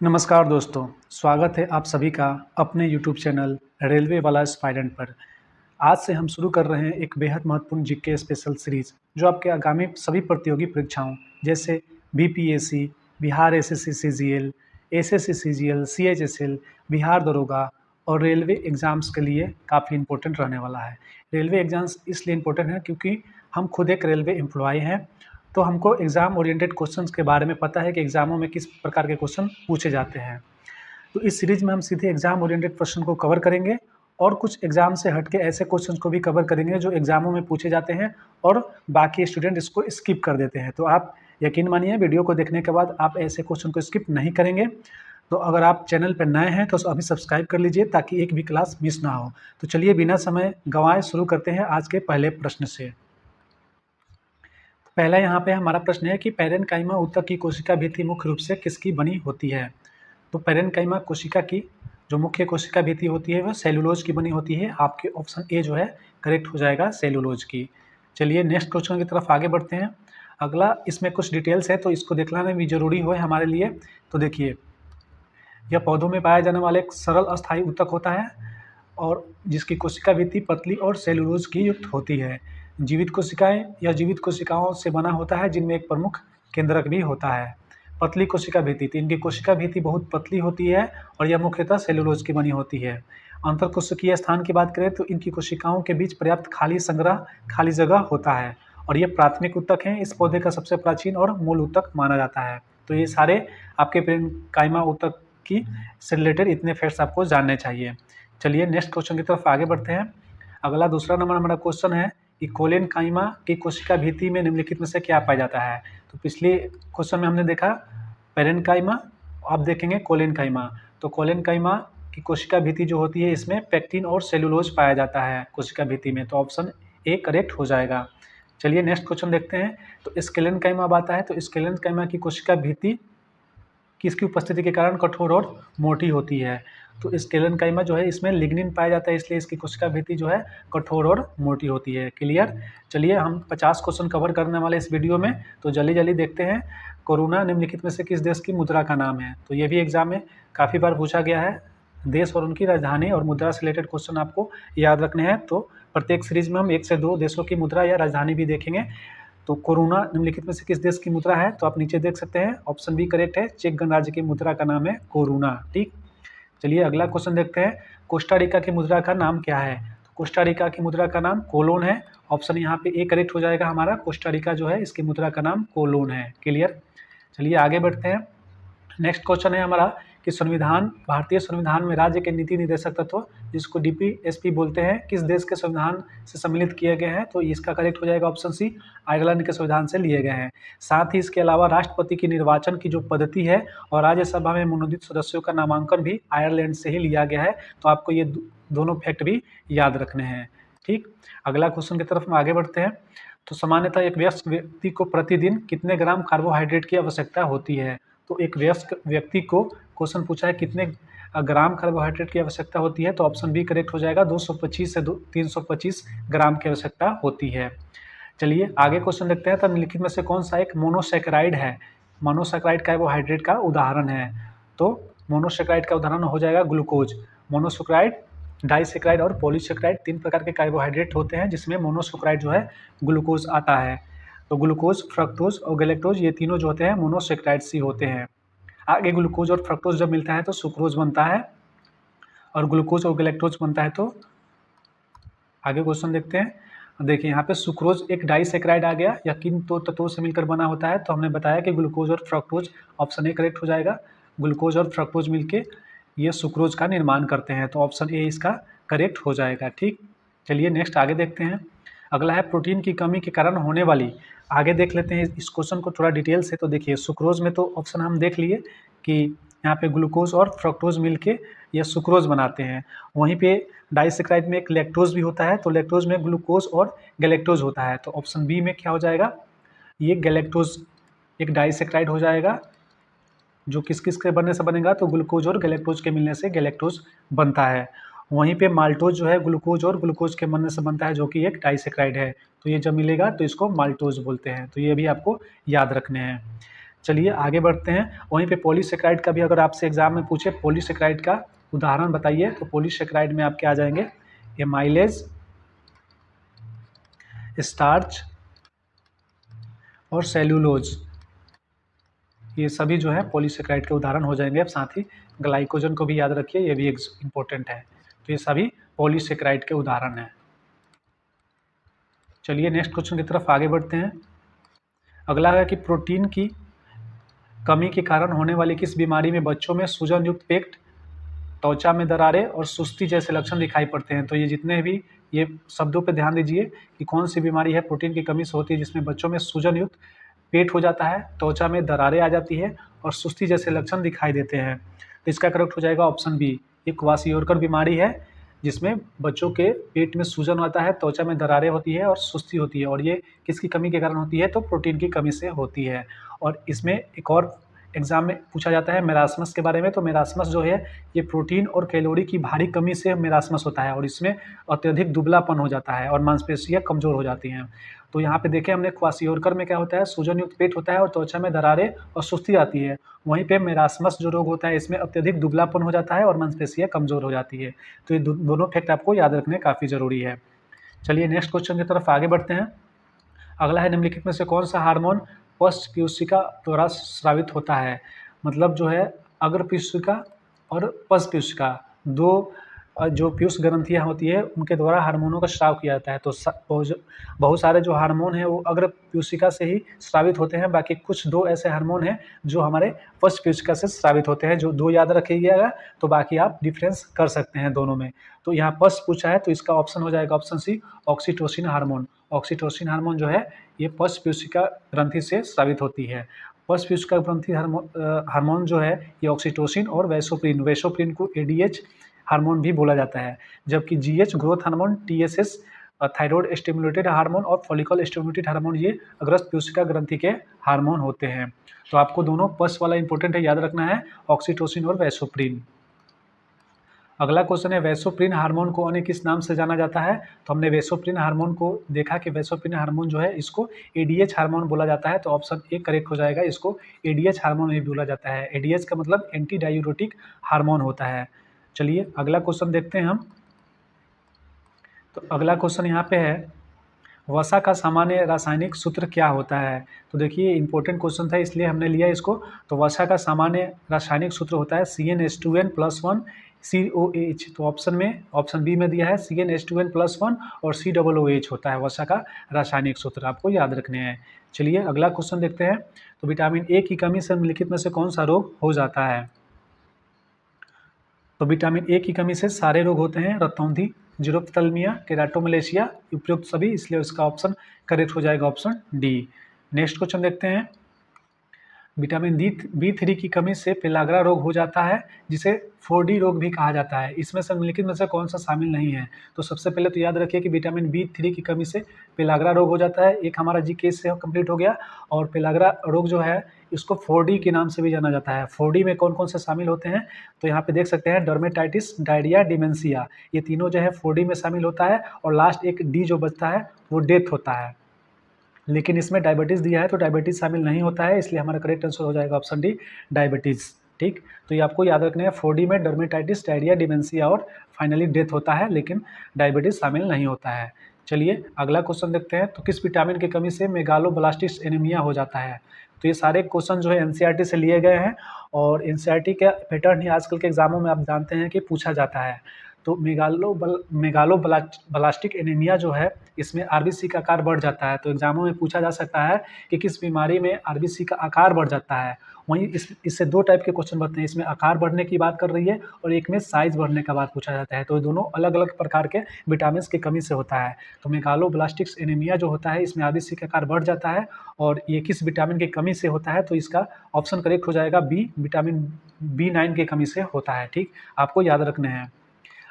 नमस्कार दोस्तों, स्वागत है आप सभी का अपने यूट्यूब चैनल रेलवे वाला एस्पायरेंट पर। आज से हम शुरू कर रहे हैं एक बेहद महत्वपूर्ण जीके स्पेशल सीरीज जो आपके आगामी सभी प्रतियोगी परीक्षाओं जैसे BPSC, Bihar SSC CGL, SSC CGL, CHSL, Bihar दरोगा और रेलवे एग्ज़ाम्स के लिए काफ़ी इम्पोर्टेंट रहने वाला है। रेलवे एग्ज़ाम्स इसलिए इम्पोर्टेंट है क्योंकि हम खुद एक रेलवे एम्प्लॉय हैं, तो हमको एग्ज़ाम ओरिएंटेड क्वेश्चंस के बारे में पता है कि एग्ज़ामों में किस प्रकार के क्वेश्चन पूछे जाते हैं। तो इस सीरीज़ में हम सीधे एग्ज़ाम ओरिएंटेड क्वेश्चन को कवर करेंगे और कुछ एग्ज़ाम से हट के ऐसे क्वेश्चंस को भी कवर करेंगे जो एग्ज़ामों में पूछे जाते हैं और बाकी स्टूडेंट इसको स्किप कर देते हैं। तो आप यकीन मानिए वीडियो को देखने के बाद आप ऐसे क्वेश्चन को स्किप नहीं करेंगे। तो अगर आप चैनल पर नए हैं तो अभी सब्सक्राइब कर लीजिए ताकि एक भी क्लास मिस ना हो। तो चलिए बिना समय गंवाए शुरू करते हैं आज के पहले प्रश्न से। पहला यहाँ पे हमारा प्रश्न है कि पैरेन्काइमा ऊतक की कोशिका भित्ति मुख्य रूप से किसकी बनी होती है। तो पैरेन्काइमा कोशिका की जो मुख्य कोशिका भित्ति होती है वह सेलुलोज की बनी होती है। आपके ऑप्शन ए जो है करेक्ट हो जाएगा सेलुलोज की। चलिए नेक्स्ट क्वेश्चन की तरफ आगे बढ़ते हैं। अगला इसमें कुछ डिटेल्स है तो इसको देखना भी जरूरी हो हमारे लिए। तो देखिए, यह पौधों में पाया जाने वाला एक सरल अस्थायी ऊतक होता है और जिसकी कोशिका भित्ति पतली और सेलुलोज की युक्त होती है। जीवित कोशिकाएं या जीवित कोशिकाओं से बना होता है जिनमें एक प्रमुख केंद्रक भी होता है। पतली कोशिका भित्ति, तो इनकी कोशिका भित्ति बहुत पतली होती है और यह मुख्यतः सेलुलोज की बनी होती है। अंतरकोशिकीय स्थान की बात करें तो इनकी कोशिकाओं के बीच पर्याप्त खाली जगह होता है और ये प्राथमिक ऊतक हैं। इस पौधे का सबसे प्राचीन और मूल ऊतक माना जाता है। तो ये सारे आपके पैरेन्काइमा ऊतक की से रिलेटेड इतने फैक्ट्स आपको जानने चाहिए। चलिए नेक्स्ट क्वेश्चन की तरफ आगे बढ़ते हैं। अगला दूसरा नंबर हमारा क्वेश्चन है कि कोलेनकाइमा की कोशिका भित्ति में निम्नलिखित में से क्या पाया जाता है। तो पिछले क्वेश्चन में हमने देखा पैरेन्काइमा, अब देखेंगे कोलेनकाइमा। तो कोलेनकाइमा की कोशिका भित्ति जो होती है इसमें पेक्टिन और सेलुलोज पाया जाता है कोशिका भित्ति में। तो ऑप्शन ए करेक्ट हो जाएगा। चलिए नेक्स्ट क्वेश्चन देखते हैं। तो स्केलेनकाइमा अब आता है। तो स्केलेनकाइमा की कोशिका भित्ति किसकी उपस्थिति के कारण कठोर और मोटी होती है। तो स्केलेनकाइमा जो है इसमें लिग्निन पाया जाता है, इसलिए इसकी कोशिका भित्ति जो है कठोर और मोटी होती है। क्लियर। चलिए हम 50 क्वेश्चन कवर करने वाले इस वीडियो में, तो जल्दी जल्दी देखते हैं। कोरोना निम्नलिखित में से किस देश की मुद्रा का नाम है। तो ये भी एग्जाम में काफ़ी बार पूछा गया है। देश और उनकी राजधानी और मुद्रा से रिलेटेड क्वेश्चन आपको याद रखने हैं। तो प्रत्येक सीरीज में हम 1 से 2 देशों की मुद्रा या राजधानी भी देखेंगे। तो कोरोना निम्नलिखित में से किस देश की मुद्रा है। तो आप नीचे देख सकते हैं, ऑप्शन बी करेक्ट है। चेक गणराज्य की मुद्रा का नाम है कोरोना। ठीक। चलिए अगला क्वेश्चन देखते हैं। कोस्टारिका की मुद्रा का नाम क्या है। तो कोस्टारिका की मुद्रा का नाम कोलोन है। ऑप्शन यहाँ पे ए करेक्ट हो जाएगा हमारा। कोस्टारिका जो है इसकी मुद्रा का नाम कोलोन है। क्लियर। चलिए आगे बढ़ते हैं। नेक्स्ट क्वेश्चन है हमारा कि भारतीय संविधान में राज्य के नीति निर्देशक तत्व जिसको डीपीएसपी बोलते हैं किस देश के संविधान से सम्मिलित किए गए हैं। तो इसका करेक्ट हो जाएगा ऑप्शन सी, आयरलैंड के संविधान से लिए गए हैं। साथ ही इसके अलावा राष्ट्रपति की निर्वाचन की जो पद्धति है और राज्यसभा में मनोनीत सदस्यों का नामांकन भी आयरलैंड से ही लिया गया है। तो आपको ये दोनों फैक्ट भी याद रखने हैं। ठीक। अगला क्वेश्चन की तरफ हम आगे बढ़ते हैं। तो सामान्यतः एक वयस्क व्यक्ति को प्रतिदिन कितने ग्राम कार्बोहाइड्रेट की आवश्यकता होती है। तो एक वयस्क व्यक्ति को क्वेश्चन पूछा है कितने ग्राम कार्बोहाइड्रेट की आवश्यकता होती है। तो ऑप्शन बी करेक्ट हो जाएगा। 225 से 325 ग्राम की आवश्यकता होती है। चलिए आगे क्वेश्चन देखते हैं। तो निम्नलिखित में से कौन सा एक मोनोसैकेराइड है। मोनोसैकेराइड कार्बोहाइड्रेट का उदाहरण है। तो मोनोसैकेराइड का उदाहरण हो जाएगा ग्लूकोज। मोनोसैकेराइड, डाइसैकेराइड और पॉलीसैकेराइड 3 प्रकार के कार्बोहाइड्रेट होते हैं जिसमें मोनोसैकेराइड जो है ग्लूकोज आता है। तो ग्लूकोज, फ्रक्टोज और गैलेक्टोज ये तीनों जो होते हैं मोनोसैकेराइड्स ही होते हैं। आगे ग्लूकोज और फ्रक्टोज जब मिलता है तो सुक्रोज बनता है और ग्लूकोज और गैलेक्टोज बनता है। तो आगे क्वेश्चन देखते हैं। देखिए यहाँ पे सुक्रोज एक डाइसैकेराइड आ गया या किन तो तत्वों से मिलकर बना होता है। तो हमने बताया कि ग्लूकोज और फ्रक्टोज, ऑप्शन ए करेक्ट हो जाएगा। ग्लूकोज और फ्रक्टोज मिलके ये सुक्रोज का निर्माण करते हैं। तो ऑप्शन ए इसका करेक्ट हो जाएगा। ठीक। चलिए नेक्स्ट आगे देखते हैं। अगला है प्रोटीन की कमी के कारण होने वाली। आगे देख लेते हैं इस क्वेश्चन को थोड़ा डिटेल से। तो देखिए सुक्रोज में तो ऑप्शन हम देख लिए कि यहाँ पे ग्लूकोज और फ्रक्टोज मिलके ये सुक्रोज बनाते हैं। वहीं पे डाइसैकेराइड में एक लैक्टोज भी होता है। तो लैक्टोज में ग्लूकोज और गैलेक्टोज होता है। तो ऑप्शन बी में क्या हो जाएगा, ये गैलेक्टोज एक डाइसैकेराइड हो जाएगा जो किस किस के बनने से बनेगा। तो ग्लूकोज और गैलेक्टोज के मिलने से गैलेक्टोज बनता है। वहीं पे माल्टोज जो है ग्लूकोज और ग्लूकोज के बनने से बनता है जो कि एक डाइसैकेराइड है। तो ये जब मिलेगा तो इसको माल्टोज बोलते हैं। तो ये भी आपको याद रखने हैं। चलिए आगे बढ़ते हैं। वहीं पे पॉलीसेकेराइड का भी अगर आपसे एग्जाम में पूछे पॉलीसेकेराइड का उदाहरण बताइए, तो पॉलीसेकेराइड में आपके आ जाएंगे एमाइलेज, स्टार्च और सेल्यूलोज। ये सभी जो है पॉलीसेकेराइड के उदाहरण हो जाएंगे। अब साथ ही ग्लाइकोजन को भी याद रखिए, ये भी एक इम्पोर्टेंट है। तो ये सभी पॉलीसेकेराइड के उदाहरण हैं। चलिए नेक्स्ट क्वेश्चन की तरफ आगे बढ़ते हैं। अगला है कि प्रोटीन की कमी के कारण होने वाली किस बीमारी में बच्चों में सूजन युक्त पेट, त्वचा में दरारें और सुस्ती जैसे लक्षण दिखाई पड़ते हैं। तो ये जितने भी ये शब्दों पे ध्यान दीजिए कि कौन सी बीमारी है प्रोटीन की कमी से होती है, जिसमें बच्चों में सूजन युक्त पेट हो जाता है, त्वचा में दरारें आ जाती है और सुस्ती जैसे लक्षण दिखाई देते हैं। तो इसका करेक्ट हो जाएगा ऑप्शन बी। ये क्वासियोरकर बीमारी है जिसमें बच्चों के पेट में सूजन आता है, त्वचा में दरारें होती है और सुस्ती होती है। और ये किसकी कमी के कारण होती है, तो प्रोटीन की कमी से होती है। और इसमें एक और एग्जाम में पूछा जाता है मेरास्मस के बारे में। तो मेरास्मस जो है ये प्रोटीन और कैलोरी की भारी कमी से मेरास्मस होता है और इसमें अत्यधिक दुबलापन हो जाता है और मांसपेशियां कमजोर हो जाती हैं। तो यहाँ पे देखें हमने क्वासियोरकर में क्या होता है, सूजन युक्त पेट होता है और त्वचा में दरारें और सुस्ती आती है। वहीं पे मेरास्मस जो रोग होता है इसमें अत्यधिक दुबलापन हो जाता है और मांसपेशियां कमजोर हो जाती है। तो ये दोनों फैक्ट आपको याद रखने काफ़ी जरूरी है। चलिए नेक्स्ट क्वेश्चन की तरफ आगे बढ़ते हैं। अगला है निम्नलिखित में से कौन सा हार्मोन पश्च पीयूषिका द्वारा स्रावित होता है। मतलब जो है अग्र पीयूषिका और पश्च पीयूषिका दो जो पीयूष ग्रंथियाँ होती है उनके द्वारा हार्मोनों का स्राव किया जाता है। तो बहुत सारे जो हार्मोन हैं वो अग्र पीयूषिका से ही स्रावित होते हैं। बाकी कुछ दो ऐसे हार्मोन हैं जो हमारे पश्च पीयूषिका से स्रावित होते हैं। जो दो याद रखिएगा, तो बाकी आप डिफरेंस कर सकते हैं दोनों में। तो यहाँ पश्च पूछा है तो इसका ऑप्शन हो जाएगा option C, oxytocin hormone. Oxytocin hormone जो है ये पश्च पीयूषिका ग्रंथि से स्रावित होती है। पश्च पीयूषिका ग्रंथि हार्मोन जो है ये ऑक्सीटोसिन और वैसोप्रिन को एडीएच हार्मोन भी बोला जाता है। जबकि GH growth hormone, TSS thyroid stimulated hormone और फॉलिकल स्टिमुलेटेड हार्मोन ये अग्रस्त पीयूषिका ग्रंथि के हार्मोन होते हैं। तो आपको दोनों पश्च वाला इंपॉर्टेंट है, याद रखना है, ऑक्सीटोसिन और वैसोप्रिन। अगला क्वेश्चन है वैसोप्रिन हार्मोन को अन्य किस नाम से जाना जाता है। तो हमने वैसोप्रिन हार्मोन को देखा कि वैसोप्रिन हार्मोन जो है इसको एडीएच हार्मोन बोला जाता है। तो ऑप्शन ए करेक्ट हो जाएगा, इसको एडीएच हार्मोन भी बोला जाता है। एडीएच का मतलब एंटी डायूरेटिक हार्मोन होता है। चलिए अगला क्वेश्चन देखते हैं हम। तो अगला क्वेश्चन यहाँ पे है वसा का सामान्य रासायनिक सूत्र क्या होता है। तो देखिए इंपॉर्टेंट क्वेश्चन था इसलिए हमने लिया इसको। तो वसा का सामान्य रासायनिक सूत्र होता है CnH2n+1 COH। तो ऑप्शन बी में दिया है CnH2n+1 और COOH होता है वसा का रासायनिक सूत्र, आपको याद रखने हैं। चलिए अगला क्वेश्चन देखते हैं। तो विटामिन ए की कमी से निम्नलिखित में से कौन सा रोग हो जाता है। तो विटामिन ए की कमी से सारे रोग होते हैं, रतौंधी, जीरोफ्थल्मिया, केराटोमलेशिया, उपयुक्त सभी, इसलिए उसका ऑप्शन करेक्ट हो जाएगा ऑप्शन डी। नेक्स्ट क्वेश्चन देखते हैं। विटामिन B3 की कमी से पेलाग्रा रोग हो जाता है जिसे 4D रोग भी कहा जाता है। इसमें से निम्नलिखित में से कौन सा शामिल नहीं है। तो सबसे पहले तो याद रखिए कि विटामिन B3 की कमी से पेलाग्रा रोग हो जाता है। एक हमारा जीके से कंप्लीट हो गया। और पेलाग्रा रोग जो है इसको 4D के नाम से भी जाना जाता है। 4D में कौन कौन से शामिल होते हैं, तो यहाँ पे देख सकते हैं डर्मेटाइटिस, डायरिया, डिमेंशिया, ये तीनों जो है 4D में शामिल होता है। और लास्ट एक डी जो बचता है वो डेथ होता है। लेकिन इसमें डायबिटीज़ दिया है तो डायबिटीज़ शामिल नहीं होता है, इसलिए हमारा करेक्ट आंसर हो जाएगा ऑप्शन डी, डायबिटीज़। ठीक, तो ये आपको याद रखना है। 4D में डर्मेटाइटिस, डायरिया, डिमेंशिया और फाइनली डेथ होता है, लेकिन डायबिटीज़ शामिल नहीं होता है। चलिए अगला क्वेश्चन देखते हैं। तो किस विटामिन की कमी से मेगालोब्लास्टिक एनीमिया हो जाता है। तो ये सारे क्वेश्चन जो है एनसीईआरटी से लिए गए हैं और एनसीईआरटी का पैटर्न ही आजकल के एग्जामों में आप जानते हैं कि पूछा जाता है। तो मेगालोब्लास्टिक एनीमिया जो है इसमें आरबीसी का आकार बढ़ जाता है। तो एग्जामों में पूछा जा सकता है कि किस बीमारी में आरबीसी का आकार बढ़ जाता है। वहीं इससे दो टाइप के क्वेश्चन बनते हैं, इसमें आकार बढ़ने की बात कर रही है और एक में साइज बढ़ने का बात पूछा जाता है। तो ये दोनों अलग अलग प्रकार के विटामिन की कमी से होता है। तो मेगालोब्लास्टिक एनीमिया जो होता है इसमें आरबीसी का आकार बढ़ जाता है और ये किस विटामिन की कमी से होता है, तो इसका ऑप्शन करेक्ट हो जाएगा बी, विटामिन B9 की कमी से होता है। ठीक, आपको याद रखने हैं।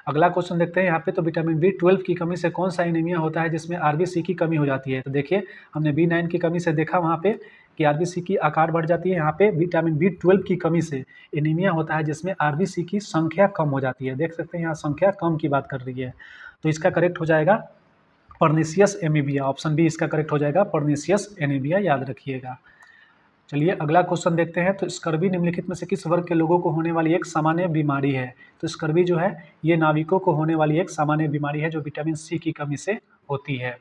अगला क्वेश्चन देखते हैं यहाँ पे। तो विटामिन B12 की कमी से कौन सा एनीमिया होता है जिसमें आरबीसी की कमी हो जाती है। तो देखिए हमने B9 की कमी से देखा वहाँ पे कि आरबीसी की आकार बढ़ जाती है। यहाँ पे विटामिन B12 की कमी से एनीमिया होता है जिसमें आरबीसी की संख्या कम हो जाती है। देख सकते हैं यहाँ संख्या कम की बात कर रही है। तो इसका करेक्ट हो जाएगा पर्नीशियस एनीमिया, ऑप्शन बी इसका करेक्ट हो जाएगा पर्नीशियस एनीमिया, याद रखिएगा। चलिए अगला क्वेश्चन देखते हैं। तो स्कर्वी निम्नलिखित में से किस वर्ग के लोगों को होने वाली एक सामान्य बीमारी है? तो स्कर्वी जो है ये नाविकों को होने वाली एक सामान्य बीमारी है जो विटामिन सी की कमी से होती है।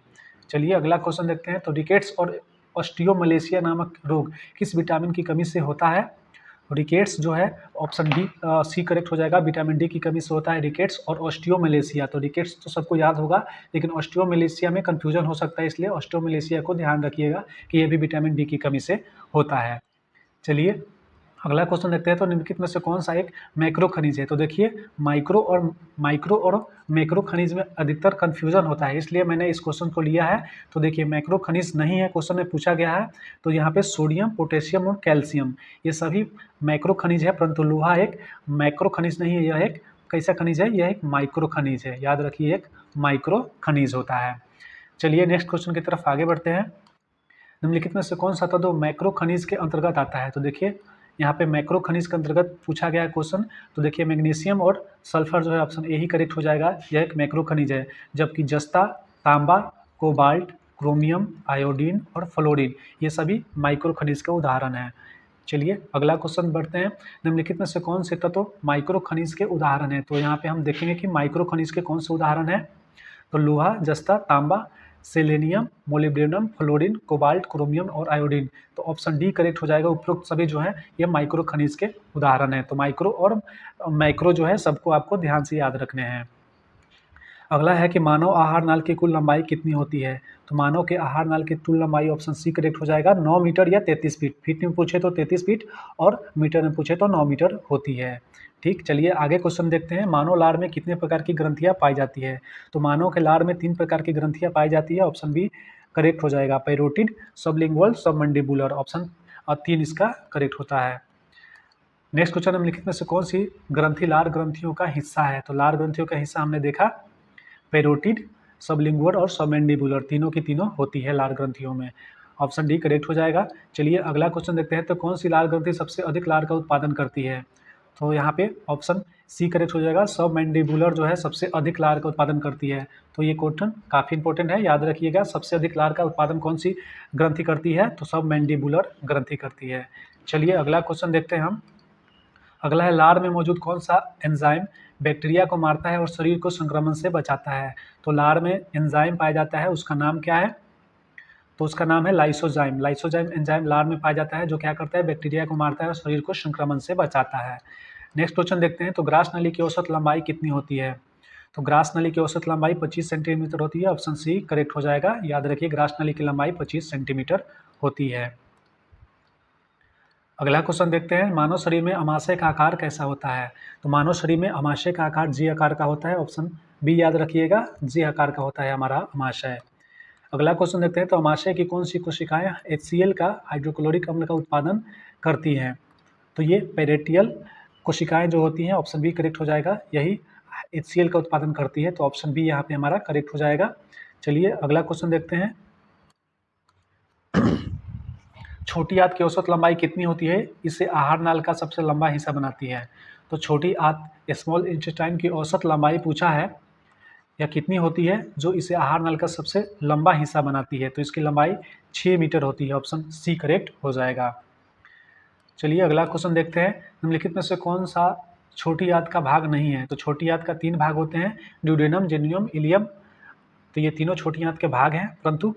चलिए अगला क्वेश्चन देखते हैं। तो रिकेट्स और ऑस्टियोमलेशिया नामक रोग किस विटामिन की कमी से होता है? रिकेट्स जो है ऑप्शन डी सी करेक्ट हो जाएगा, विटामिन डी की कमी से होता है रिकेट्स और ऑस्टियोमलेशिया। तो रिकेट्स तो सबको याद होगा, लेकिन ऑस्टियोमलेशिया में कंफ्यूजन हो सकता है, इसलिए ऑस्टियोमलेशिया को ध्यान रखिएगा कि ये भी विटामिन डी की कमी से होता है। चलिए अगला क्वेश्चन देखते हैं। तो निम्नलिखित में से कौन सा एक मैक्रो खनिज है? तो देखिए माइक्रो और मैक्रो खनिज में अधिकतर कंफ्यूजन होता है, इसलिए मैंने इस क्वेश्चन को लिया है। तो देखिए मैक्रो खनिज नहीं है, क्वेश्चन में पूछा गया है। तो यहाँ पे सोडियम, पोटेशियम और कैल्शियम ये सभी मैक्रो खनिज है, परंतु लोहा एक मैक्रो खनिज नहीं है, यह एक कैसा खनिज है? यह एक माइक्रो खनिज है, याद रखिए एक माइक्रो खनिज होता है। चलिए नेक्स्ट क्वेश्चन की तरफ आगे बढ़ते हैं। निम्नलिखित में से कौन सा तत्व मैक्रो खनिज के अंतर्गत आता है? तो देखिए यहाँ पे मैक्रो खनिज के अंतर्गत पूछा गया है क्वेश्चन। तो देखिए मैग्नीशियम और सल्फर जो है ऑप्शन ए ही करेक्ट हो जाएगा, यह एक मैक्रो खनिज है। जबकि जस्ता, तांबा, कोबाल्ट, क्रोमियम, आयोडीन और फ्लोरीन ये सभी माइक्रो खनिज के उदाहरण हैं। चलिए अगला क्वेश्चन बढ़ते हैं। निम्नलिखित में से कौन से तत्व माइक्रो खनिज के उदाहरण हैं? तो यहाँ पे हम देखेंगे कि माइक्रो खनिज के कौन से उदाहरण हैं। तो लोहा, जस्ता, तांबा, selenium, molybdenum, fluorine, cobalt, chromium और आयोडीन। तो ऑप्शन डी करेक्ट हो जाएगा। उपरोक्त सभी जो है ये माइक्रो खनिज के उदाहरण हैं। तो माइक्रो और मैक्रो जो है सबको आपको ध्यान से याद रखने हैं। अगला है कि मानव आहार नाल की कुल लंबाई कितनी होती है? तो मानव के आहार नाल की कुल लंबाई ऑप्शन सी करेक्ट हो जाएगा, 9 मीटर या 33 फीट। फीट में पूछे तो 33 फीट और मीटर में पूछे तो 9 मीटर होती है। ठीक, चलिए आगे क्वेश्चन देखते हैं। मानव लार में कितने प्रकार की ग्रंथियां पाई जाती है? तो मानव के लार में 3 प्रकार की ग्रंथियां पाई जाती है, ऑप्शन बी करेक्ट हो जाएगा, पैरोटिड, सबलिंगुअल, सबमंडिबुलर। ऑप्शन 3 इसका करेक्ट होता है। नेक्स्ट क्वेश्चन निम्नलिखित में से कौन सी ग्रंथि लार ग्रंथियों का हिस्सा है? तो लार ग्रंथियों का हिस्सा हमने देखा पैरोटिड, सबलिंगुअल और सबमैंडिबुलर, तीनों की तीनों होती है लार ग्रंथियों में। ऑप्शन डी करेक्ट हो जाएगा। चलिए अगला क्वेश्चन देखते हैं। तो कौन सी लार ग्रंथि सबसे अधिक लार का उत्पादन करती है? तो यहाँ पे ऑप्शन सी करेक्ट हो जाएगा, सबमैंडिबुलर जो है सबसे अधिक लार का उत्पादन करती है। तो ये क्वेश्चन काफ़ी इंपॉर्टेंट है, याद रखिएगा। सबसे अधिक लार का उत्पादन कौन सी ग्रंथि करती है? तो सबमैंडिबुलर ग्रंथि करती है। चलिए अगला क्वेश्चन देखते हैं हम। अगला है लार में मौजूद कौन सा एंजाइम बैक्टीरिया को मारता है और शरीर को संक्रमण से बचाता है? तो लार में एंजाइम पाया जाता है, उसका नाम क्या है? तो उसका नाम है लाइसोजाइम। लाइसोजाइम एंजाइम लार में पाया जाता है जो क्या करता है? बैक्टीरिया को मारता है और शरीर को संक्रमण से बचाता है। नेक्स्ट क्वेश्चन देखते हैं। तो ग्रास नली की औसत लंबाई कितनी होती है? तो ग्रास नली की औसत लंबाई 25 सेंटीमीटर होती है, ऑप्शन सी करेक्ट हो जाएगा। याद रखिए ग्रास नली की लंबाई 25 सेंटीमीटर होती है। अगला क्वेश्चन देखते हैं। मानव शरीर में अमाशय का आकार कैसा होता है? तो मानव शरीर में अमाशय का आकार जी आकार का होता है, ऑप्शन बी याद रखिएगा, जी आकार का होता है हमारा अमाशय। अगला क्वेश्चन देखते हैं। तो अमाशय की कौन सी कोशिकाएं HCl का हाइड्रोक्लोरिक अम्ल का उत्पादन करती हैं? तो ये पेरेटियल कोशिकाएं जो होती हैं, ऑप्शन बी करेक्ट हो जाएगा, यही HCl का उत्पादन करती है। तो ऑप्शन बी यहाँ पे हमारा करेक्ट हो जाएगा। चलिए अगला क्वेश्चन देखते हैं। छोटी आंत की औसत लंबाई कितनी होती है? इसे आहार नाल का सबसे लंबा हिस्सा बनाती है। तो छोटी आंत स्मॉल इंटेस्टाइन की औसत लंबाई पूछा है या कितनी होती है जो इसे आहार नाल का सबसे लंबा हिस्सा बनाती है? तो इसकी लंबाई 6 मीटर होती है, ऑप्शन सी करेक्ट हो जाएगा। चलिए अगला क्वेश्चन देखते हैं। निम्नलिखित में से कौन सा छोटी आंत का भाग नहीं है? तो छोटी आंत का 3 भाग होते हैं, ड्यूडेनम, जेनियम, इलियम। तो ये तीनों छोटी आंत के भाग हैं, परंतु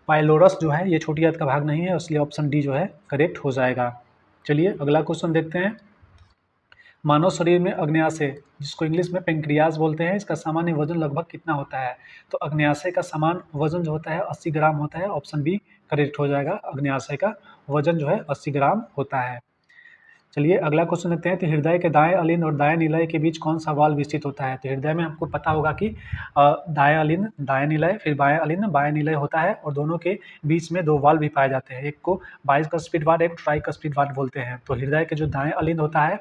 पाइलोरस जो है ये छोटी आंत का भाग नहीं है, इसलिए ऑप्शन डी जो है करेक्ट हो जाएगा। चलिए अगला क्वेश्चन देखते हैं। मानव शरीर में अग्न्याशय, जिसको इंग्लिश में पेंक्रियाज बोलते हैं, इसका सामान्य वजन लगभग कितना होता है? तो अग्न्याशय का समान वजन जो होता है 80 ग्राम होता है, ऑप्शन बी करेक्ट हो जाएगा। अग्न्याशय का वजन जो है 80 ग्राम होता है। चलिए अगला क्वेश्चन देखते हैं। तो हृदय के दाएं अलिंद और दाएं निलय के बीच कौन सा वाल्व स्थित होता है? तो हृदय में आपको पता होगा कि दाएं अलिंद दाएं निलय, फिर बाएं अलिंद बाएं निलय होता है, और दोनों के बीच में 2 वाल्व भी पाए जाते हैं, एक को बाइस्पीड वाल्व, एक ट्राइस्पीड वाल्व बोलते हैं। तो हृदय के जो दाएं अलिंद होता है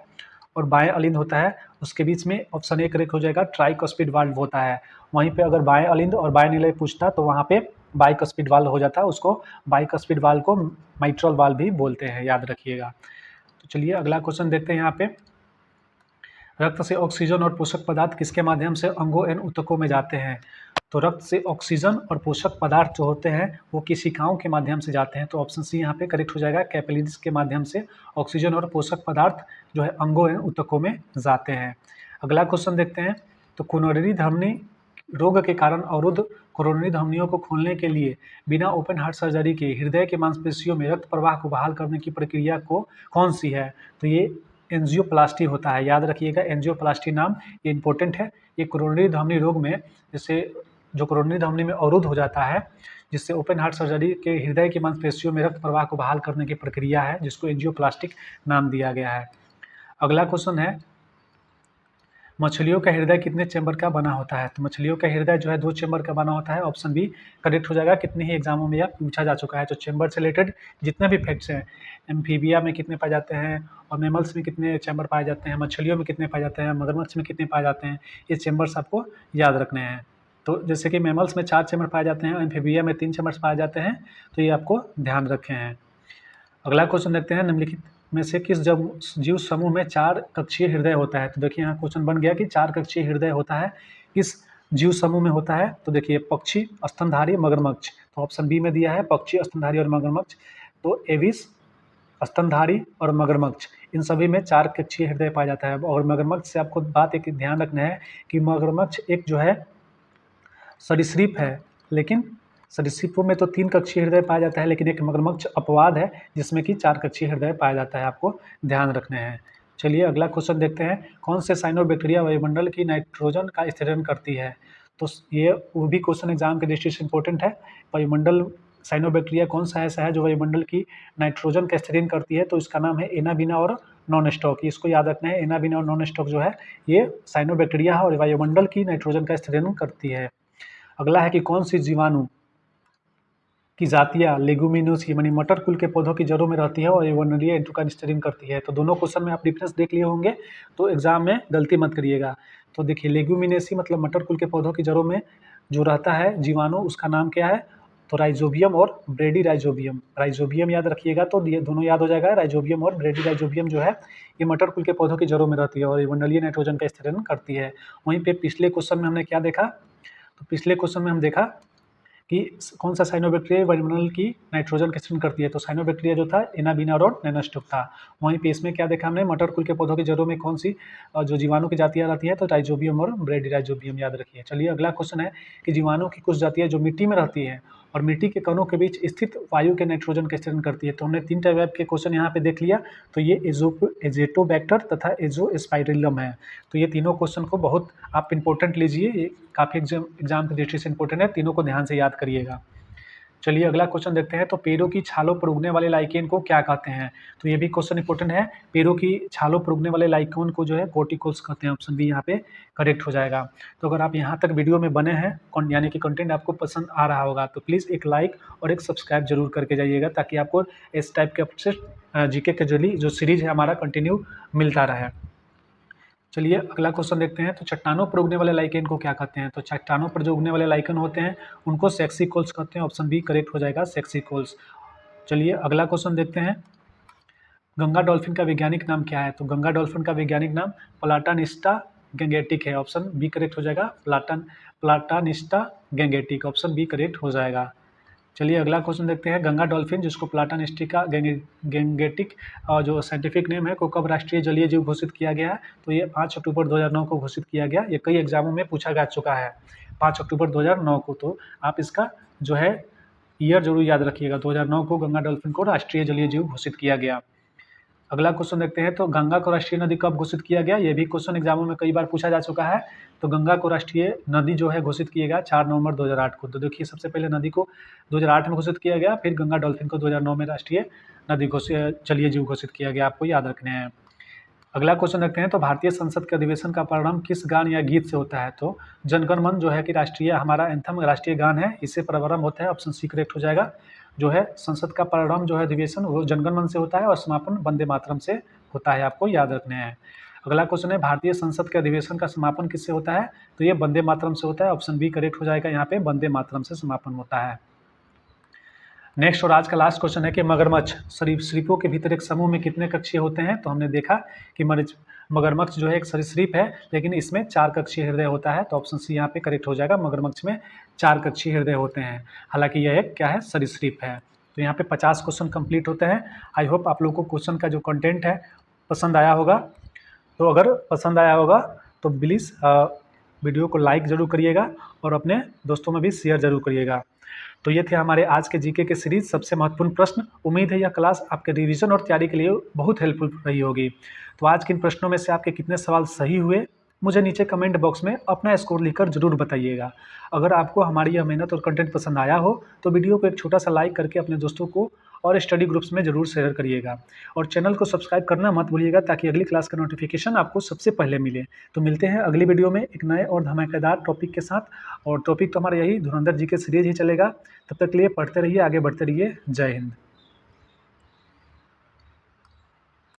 और बाएं अलिंद होता है उसके बीच में ऑप्शन ए करेक्ट हो जाएगा, ट्राइस्पीड वाल्व होता है। वहीं पे अगर बाएं अलिंद और बाएं निलय पूछता तो वहाँ पे बाइस्पीड वाल्व हो जाता है, उसको बाइस्पीड वाल्व को माइट्रल वाल्व भी बोलते हैं, याद रखिएगा। तो चलिए अगला क्वेश्चन देखते हैं। यहाँ पे रक्त से ऑक्सीजन और पोषक पदार्थ किसके माध्यम से अंगों एवं ऊतकों में जाते हैं? तो रक्त से ऑक्सीजन और पोषक पदार्थ जो होते हैं वो कोशिकाओं के माध्यम से जाते हैं। तो ऑप्शन सी यहाँ पे करेक्ट हो जाएगा, कैपिलरीज के माध्यम से ऑक्सीजन और पोषक पदार्थ जो है अंगों एवं ऊतकों में जाते हैं। अगला क्वेश्चन देखते हैं। तो कोरोनरी धमनी रोग के कारण अवरुद्ध कोरोनरी धमनियों को खोलने के लिए बिना ओपन हार्ट सर्जरी के हृदय के मांसपेशियों में रक्त प्रवाह को बहाल करने की प्रक्रिया को कौन सी है? तो ये एंजियोप्लास्टी होता है, याद रखिएगा एंजियोप्लास्टी नाम, ये इंपॉर्टेंट है। ये कोरोनरी धमनी रोग में जैसे जो कोरोनरी धमनी में अवरुद्ध हो जाता है, जिससे ओपन हार्ट सर्जरी के हृदय की मांसपेशियों में रक्त प्रवाह को बहाल करने की प्रक्रिया है, जिसको एंजियोप्लास्टिक नाम दिया गया है। अगला क्वेश्चन है, मछलियों का हृदय कितने चैम्बर का बना होता है? तो मछलियों का हृदय जो है 2 चैम्बर का बना होता है। ऑप्शन बी करेक्ट हो जाएगा। कितने ही एग्जामों में यह पूछा जा चुका है। तो चैम्बर से रिलेटेड जितने भी फैक्ट्स हैं, एम्फीबिया में कितने पाए जाते हैं और मैमल्स में कितने चैम्बर पाए जाते हैं, मछलियों में कितने पाए जाते हैं, मगरमच्छ में कितने पाए जाते हैं, ये चैम्बर्स आपको याद रखने हैं। तो जैसे कि मैमल्स में 4 चैम्बर पाए जाते हैं, एम्फीबिया में 3 चैम्बर्स पाए जाते हैं, तो ये आपको ध्यान रखे हैं। अगला क्वेश्चन देखते हैं, निम्नलिखित में से किस जीव समूह में 4 कक्षीय हृदय होता है? तो देखिए यहाँ क्वेश्चन बन गया कि 4 कक्षीय हृदय होता है, किस जीव समूह में होता है? तो देखिए पक्षी, स्तनधारी, मगरमच्छ। तो ऑप्शन बी में दिया है पक्षी, स्तनधारी और मगरमच्छ। तो एविस, स्तनधारी और मगरमच्छ, इन सभी में 4 कक्षीय हृदय पाया जाता है। और मगरमच्छ से आपको बात एक ध्यान रखना है कि मगरमच्छ एक जो है सरीसृप है, लेकिन सरीसृपों में तो 3 कक्षीय हृदय पाया जाता है, लेकिन एक मगरमच्छ अपवाद है जिसमें कि 4 कक्षीय हृदय पाया जाता है, आपको ध्यान रखने हैं। चलिए अगला क्वेश्चन देखते हैं, कौन से साइनोबैक्टीरिया वायुमंडल की नाइट्रोजन का स्थिरीकरण करती है? तो ये वो भी क्वेश्चन एग्जाम के दृष्टि से इंपॉर्टेंट है। वायुमंडल साइनोबैक्टीरिया कौन सा ऐसा है जो वायुमंडल की नाइट्रोजन का स्थिरीकरण करती है? तो इसका नाम है एनाबीना और नॉन स्टॉक। इसको याद रखना है, एनाबीना और नॉन स्टॉक जो है ये साइनोबैक्टीरिया है और वायुमंडल की नाइट्रोजन का स्थिरीकरण करती है। अगला है कि कौन सी जीवाणु की जातियाँ लेगुमिनोसी यानी मटर कुल के पौधों की जड़ों में रहती है और ये वनरीय एंट्रो का स्टरिंग करती है। तो दोनों क्वेश्चन में आप डिफरेंस देख लिए होंगे, तो एग्जाम में गलती मत करिएगा। तो देखिए लेगुमिनेसी मतलब मटर कुल के पौधों की जड़ों में जो रहता है जीवाणु, उसका नाम क्या है? तो राइजोबियम और ब्रेडी राइजोबियम। राइजोबियम याद रखिएगा, तो ये दोनों याद हो जाएगा। राइजोबियम और ब्रेडी राइजोबियम जो है ये मटर कुल के पौधों की जड़ों में रहती है और ये वनरीय नाइट्रोजन का स्थिरीकरण करती है। वहीं पे पिछले क्वेश्चन में हमने क्या देखा? तो पिछले क्वेश्चन में हम देखा कि कौन सा साइनोबैक्टीरिया वायुमंडल की नाइट्रोजन का स्थिरीकरण करती है? तो साइनोबैक्टीरिया जो था एनाबीना और नैनोस्टोक था। वहीं पे इसमें क्या देखा हमने? मटर कुल के पौधों की जड़ों में कौन सी जो जीवाणु की जातियाँ रहती है? तो राइजोबियम और ब्रेडी राइजोबियम याद रखिए। चलिए अगला क्वेश्चन है कि जीवाणु की कुछ जातियाँ जो मिट्टी में रहती है और मिट्टी के कणों के बीच स्थित वायु के नाइट्रोजन का स्थिरीकरण करती है। तो हमने 3 टाइप के क्वेश्चन यहाँ पे देख लिया। तो ये एजेटोबैक्टर तथा एजोस्पाइरिलम है। तो ये तीनों क्वेश्चन को बहुत आप इंपॉर्टेंट लीजिए, ये काफ़ी एग्जाम की दृष्टि से इंपॉर्टेंट है, तीनों को ध्यान से याद करिएगा। चलिए अगला क्वेश्चन देखते हैं। तो पेड़ों की छालों पर उगने वाले लाइकेन को क्या कहते हैं? तो ये भी क्वेश्चन इंपॉर्टेंट है। पेड़ों की छालों पर उगने वाले लाइकेन को जो है कोटिकोल्स कहते हैं। ऑप्शन बी यहाँ पे करेक्ट हो जाएगा। तो अगर आप यहाँ तक वीडियो में बने हैं, यानी कि कंटेंट आपको पसंद आ रहा होगा, तो प्लीज़ एक लाइक और एक सब्सक्राइब जरूर करके जाइएगा, ताकि आपको इस टाइप के अपडेट जीके के जरिए जो सीरीज है हमारा कंटिन्यू मिलता रहे। चलिए अगला क्वेश्चन देखते हैं। तो चट्टानों पर उगने वाले लाइकेन को क्या कहते हैं? तो चट्टानों पर जो उगने वाले लाइकेन होते हैं उनको सेक्सिकोल्स कहते हैं। ऑप्शन बी करेक्ट हो जाएगा, सेक्सिकोल्स। चलिए अगला क्वेश्चन देखते हैं। गंगा डॉल्फिन का वैज्ञानिक नाम क्या है? तो गंगा डॉल्फिन का वैज्ञानिक नाम प्लाटानिस्टा गैंगेटिक है। ऑप्शन बी करेक्ट हो जाएगा, प्लाटानिस्टा गैंगेटिक। ऑप्शन बी करेक्ट हो जाएगा। चलिए अगला क्वेश्चन देखते हैं। गंगा डॉल्फिन जिसको प्लाटानिस्टिका गैंगेटिक जो साइंटिफिक नेम है, को कब राष्ट्रीय जलीय जीव घोषित किया गया है? तो ये 5 अक्टूबर 2009 को घोषित किया गया। ये कई एग्जामों में पूछा जा चुका है 5 अक्टूबर 2009 को। तो आप इसका जो है ईयर जरूर याद रखिएगा। 2009 को गंगा डॉल्फिन को राष्ट्रीय जलीय जीव घोषित किया गया। अगला क्वेश्चन देखते हैं। तो गंगा को राष्ट्रीय नदी कब घोषित किया गया? ये भी क्वेश्चन एग्जामों में कई बार पूछा जा चुका है। तो गंगा को राष्ट्रीय नदी जो है घोषित किया गया 4 नवंबर 2008 को। तो देखिए सबसे पहले नदी को 2008 में घोषित किया गया, फिर गंगा डॉल्फिन को 2009 में राष्ट्रीय नदी जलीय जीव घोषित किया गया। आपको याद रखने हैं। अगला क्वेश्चन देखते हैं। तो भारतीय संसद के अधिवेशन का प्रारंभ किस गान या गीत से होता है? तो जनगण मन जो है कि राष्ट्रीय हमारा एंथम राष्ट्रीय गान है, इससे प्रारंभ होता है। ऑप्शन सी करेक्ट हो जाएगा। जो है संसद का प्रारंभ जो है अधिवेशन वो जनगण मन से होता है और समापन वंदे मातरम से होता है। आपको याद रखने हैं। अगला क्वेश्चन है, भारतीय संसद के अधिवेशन का समापन किससे होता है? तो ये वंदे मातरम से होता है। ऑप्शन बी करेक्ट हो जाएगा। यहाँ पे वंदे मातरम से समापन होता है। नेक्स्ट और आज का लास्ट क्वेश्चन है कि मगरमच्छ सरीसृपों के भीतर एक समूह में कितने कक्षीय होते हैं? तो हमने देखा कि मगरमच्छ जो है एक सरीसृप है, लेकिन इसमें 4 कक्षीय हृदय होता है, तो ऑप्शन सी यहाँ पे करेक्ट हो जाएगा। मगरमच्छ में 4 कक्षीय हृदय होते हैं, हालांकि यह एक क्या है, सरीसृप है। तो यहाँ पे 50 क्वेश्चन कंप्लीट होते हैं। आई होप आप लोगों को क्वेश्चन का जो कंटेंट है पसंद आया होगा। तो अगर पसंद आया होगा तो प्लीज़ वीडियो को लाइक ज़रूर करिएगा और अपने दोस्तों में भी शेयर ज़रूर करिएगा। तो ये थे हमारे आज के जीके के सीरीज सबसे महत्वपूर्ण प्रश्न। उम्मीद है यह क्लास आपके रिवीजन और तैयारी के लिए बहुत हेल्पफुल रही होगी। तो आज के इन प्रश्नों में से आपके कितने सवाल सही हुए, मुझे नीचे कमेंट बॉक्स में अपना स्कोर लिखकर जरूर बताइएगा। अगर आपको हमारी यह मेहनत और कंटेंट पसंद आया हो तो वीडियो को एक छोटा सा लाइक करके अपने दोस्तों को और स्टडी ग्रुप्स में जरूर शेयर करिएगा, और चैनल को सब्सक्राइब करना मत भूलिएगा ताकि अगली क्लास का नोटिफिकेशन आपको सबसे पहले मिले। तो मिलते हैं अगली वीडियो में एक नए और धमाकेदार टॉपिक के साथ, और टॉपिक तो हमारा यही धुरंधर जी के सीरीज ही चलेगा। तब तक के लिए पढ़ते रहिए, आगे बढ़ते रहिए। जय हिंद।